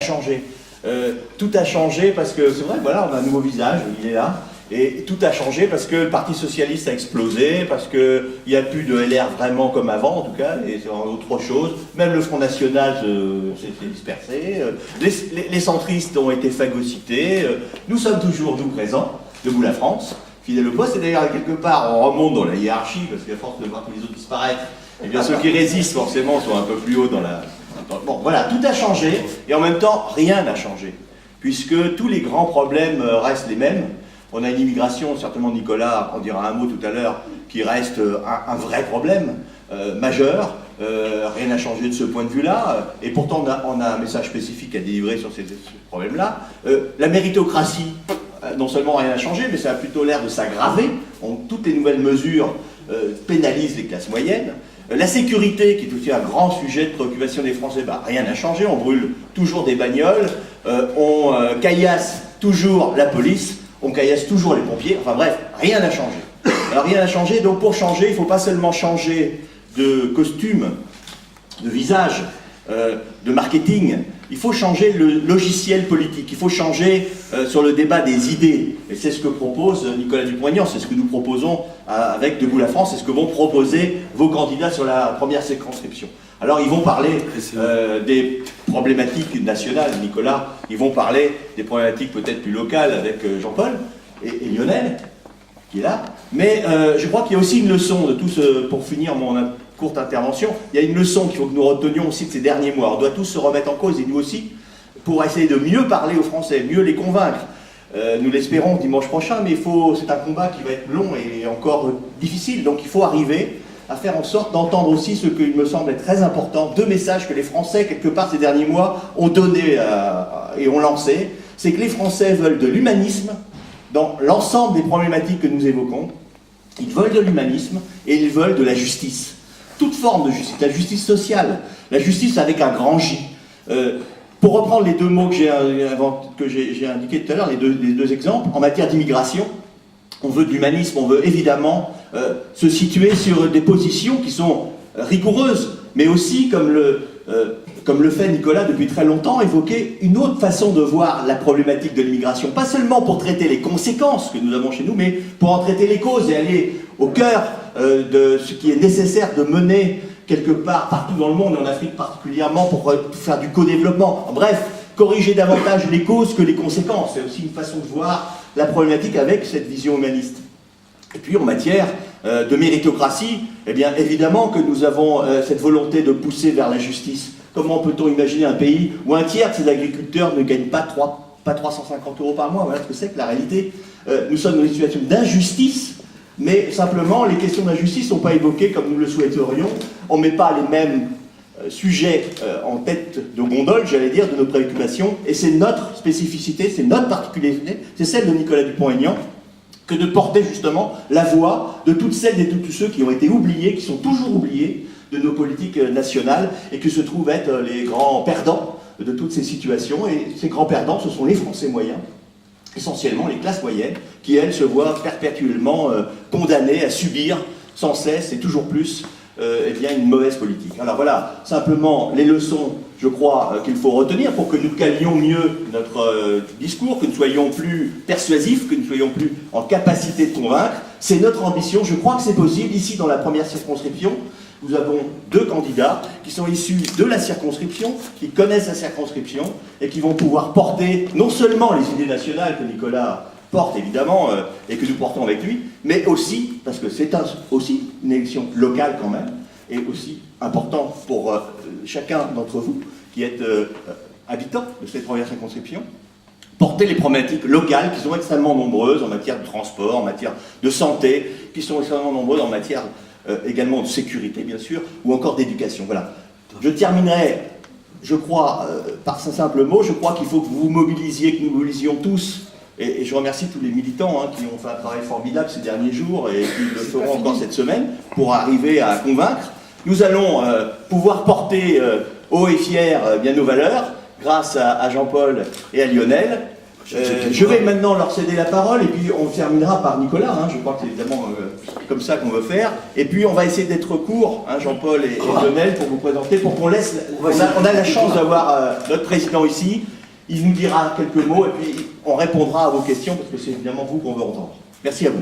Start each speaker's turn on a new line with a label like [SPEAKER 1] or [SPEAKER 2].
[SPEAKER 1] changé. Tout a changé parce que, c'est vrai, voilà, on a un nouveau visage, il est là. Et tout a changé parce que le Parti Socialiste a explosé, parce qu'il n'y a plus de LR vraiment comme avant, en tout cas, et c'est autre chose. Même le Front National s'est dispersé, les centristes ont été phagocytés. Nous sommes toujours, nous, présents, debout la France, fidèle au poste, et d'ailleurs, quelque part, on remonte dans la hiérarchie, parce qu'à force de voir tous les autres disparaître, eh bien, ceux qui résistent, forcément, sont un peu plus haut dans la... Bon, voilà, tout a changé, et en même temps, rien n'a changé, puisque tous les grands problèmes restent les mêmes. On a une immigration, certainement Nicolas en dira un mot tout à l'heure, qui reste un vrai problème majeur. Rien n'a changé de ce point de vue-là. Et pourtant, on a un message spécifique à délivrer sur ce problème-là. La méritocratie, non seulement rien n'a changé, mais ça a plutôt l'air de s'aggraver. Toutes les nouvelles mesures pénalisent les classes moyennes. La sécurité, qui est aussi un grand sujet de préoccupation des Français, rien n'a changé. On brûle toujours des bagnoles, on caillasse toujours la police, on caillasse toujours les pompiers, enfin bref, rien n'a changé. Alors rien n'a changé, donc pour changer, il ne faut pas seulement changer de costume, de visage, de marketing, il faut changer le logiciel politique, il faut changer sur le débat des idées. Et c'est ce que propose Nicolas Dupont-Aignan, c'est ce que nous proposons avec Debout la France, c'est ce que vont proposer vos candidats sur la première circonscription. Alors ils vont parler des problématiques nationales, Nicolas, ils vont parler des problématiques peut-être plus locales avec Jean-Paul et Lionel, qui est là, mais je crois qu'il y a aussi une leçon de tout ce, pour finir mon courte intervention, il y a une leçon qu'il faut que nous retenions aussi de ces derniers mois. On doit tous se remettre en cause, et nous aussi, pour essayer de mieux parler aux Français, mieux les convaincre. Nous l'espérons dimanche prochain, mais c'est un combat qui va être long et encore difficile, donc il faut arriver à faire en sorte d'entendre aussi ce qu'il me semble être très important, deux messages que les Français, quelque part ces derniers mois, ont donné et ont lancé. C'est que les Français veulent de l'humanisme dans l'ensemble des problématiques que nous évoquons. Ils veulent de l'humanisme et ils veulent de la justice. Toute forme de justice, la justice sociale, la justice avec un grand J. Pour reprendre les deux mots que j'ai indiqués tout à l'heure, les deux exemples, en matière d'immigration, on veut de l'humanisme, on veut évidemment se situer sur des positions qui sont rigoureuses, mais aussi, comme le fait Nicolas depuis très longtemps, évoquer une autre façon de voir la problématique de l'immigration. Pas seulement pour traiter les conséquences que nous avons chez nous, mais pour en traiter les causes et aller au cœur de ce qui est nécessaire de mener quelque part, partout dans le monde, et en Afrique particulièrement, pour faire du co-développement. Bref, corriger davantage les causes que les conséquences. C'est aussi une façon de voir la problématique avec cette vision humaniste. Et puis en matière de méritocratie, eh bien évidemment que nous avons cette volonté de pousser vers la justice. Comment peut-on imaginer un pays où un tiers de ses agriculteurs ne gagnent pas 350 € par mois? Voilà ce que c'est que la réalité. Nous sommes dans une situation d'injustice, mais simplement les questions d'injustice ne sont pas évoquées comme nous le souhaiterions. On ne met pas les mêmes sujets en tête de gondole, j'allais dire, de nos préoccupations, et c'est notre spécificité, c'est notre particularité, c'est celle de Nicolas Dupont-Aignan, que de porter justement la voix de toutes celles et de tous ceux qui ont été oubliés, qui sont toujours oubliés de nos politiques nationales, et qui se trouvent être les grands perdants de toutes ces situations. Et ces grands perdants, ce sont les Français moyens, essentiellement les classes moyennes, qui elles se voient perpétuellement condamnées à subir sans cesse et toujours plus eh bien, une mauvaise politique. Alors voilà, simplement les leçons, je crois, qu'il faut retenir pour que nous calions mieux notre discours, que nous soyons plus persuasifs, que nous soyons plus en capacité de convaincre. C'est notre ambition, je crois que c'est possible. Ici, dans la première circonscription, nous avons deux candidats qui sont issus de la circonscription, qui connaissent la circonscription et qui vont pouvoir porter non seulement les idées nationales que Nicolas porte évidemment et que nous portons avec lui, mais aussi, parce que c'est aussi une élection locale quand même, et aussi important pour chacun d'entre vous qui êtes habitants de cette première circonscription, porter les problématiques locales qui sont extrêmement nombreuses en matière de transport, en matière de santé, qui sont extrêmement nombreuses en matière également de sécurité bien sûr, ou encore d'éducation. Voilà. Je terminerai, je crois, par ce simple mot, je crois qu'il faut que vous vous mobilisiez, que nous mobilisions tous. Et je remercie tous les militants qui ont fait un travail formidable ces derniers jours et qui le feront encore cette semaine pour arriver à convaincre. Nous allons pouvoir porter haut et fier bien nos valeurs grâce à Jean-Paul et à Lionel. Je vais maintenant leur céder la parole et puis on terminera par Nicolas. Je crois que c'est évidemment comme ça qu'on veut faire. Et puis on va essayer d'être court, Jean-Paul et Lionel, pour vous présenter, pour qu'on laisse... On a la chance d'avoir notre président ici. Il nous dira quelques mots et puis on répondra à vos questions parce que c'est évidemment vous qu'on veut entendre. Merci à vous.